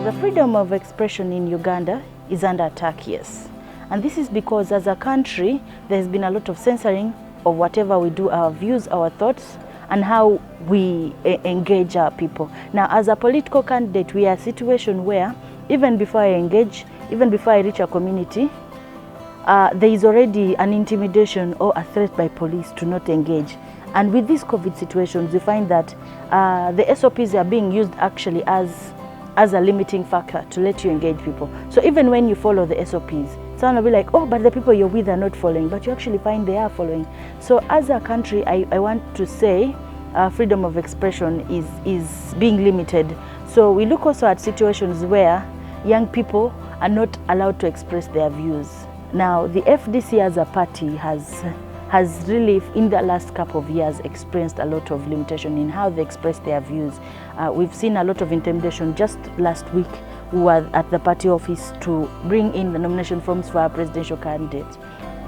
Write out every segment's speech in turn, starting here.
The freedom of expression in Uganda is under attack, yes. And this is because as a country, there's been a lot of censoring of whatever we do, our views, our thoughts, and how we engage our people. Now, as a political candidate, we are in a situation where even before I engage, even before I reach a community, there is already an intimidation or a threat by police to not engage. And with these COVID situations, we find that the SOPs are being used actually as a limiting factor to let you engage people. So even when you follow the SOPs, someone will be like, oh, but the people you're with are not following, but you actually find they are following. So as a country, I want to say freedom of expression is being limited. So we look also at situations where young people are not allowed to express their views. Now, the FDC as a party has really, in the last couple of years, experienced a lot of limitation in how they express their views. We've seen a lot of intimidation. Just last week, we were at the party office to bring in the nomination forms for our presidential candidates,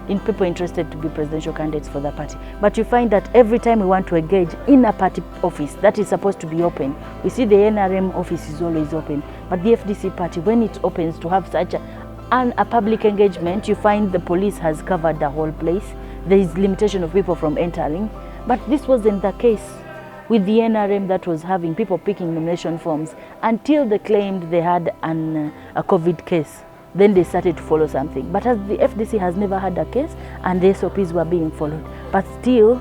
in people interested to be presidential candidates for the party. But you find that every time we want to engage in a party office that is supposed to be open, we see the NRM office is always open. But the FDC party, when it opens to have such a public engagement, you find the police has covered the whole place. There is limitation of people from entering. But this wasn't the case with the NRM that was having people picking nomination forms until they claimed they had a COVID case. Then they started to follow something. But as the FDC has never had a case and the SOPs were being followed. But still,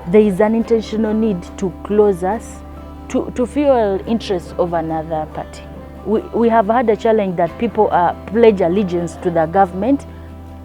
there is an intentional need to close us, to fuel interests of another party. We have had a challenge that people pledge allegiance to the government,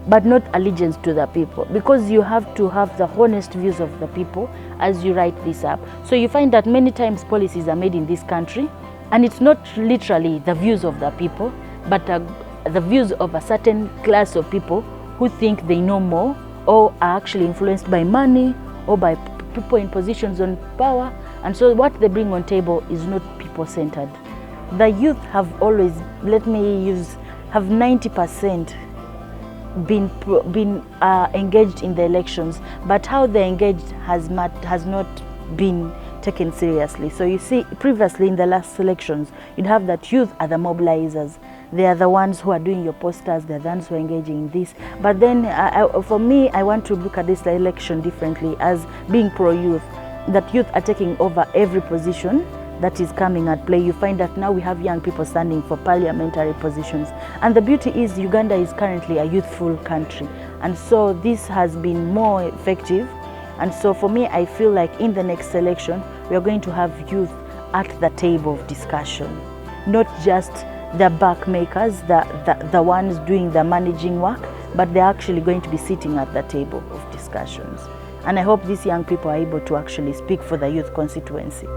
but not allegiance to the people, because you have to have the honest views of the people as you write this up. So you find that many times policies are made in this country, and it's not literally the views of the people, but the views of a certain class of people who think they know more, or are actually influenced by money or by people in positions on power. And so what they bring on table is not people-centered. The youth have always, have 90% been engaged in the elections, but how they engaged has not been taken seriously. So you see, previously in the last elections, you'd have that youth are the mobilizers. They are the ones who are doing your posters, they're the ones who are engaging in this. But then for me, I want to look at this election differently as being pro-youth, that youth are taking over every position that is coming at play. You find that now we have young people standing for parliamentary positions. And the beauty is Uganda is currently a youthful country. And so this has been more effective. And so for me, I feel like in the next election, we are going to have youth at the table of discussion, not just the back makers, the ones doing the managing work, but they're actually going to be sitting at the table of discussions. And I hope these young people are able to actually speak for the youth constituency.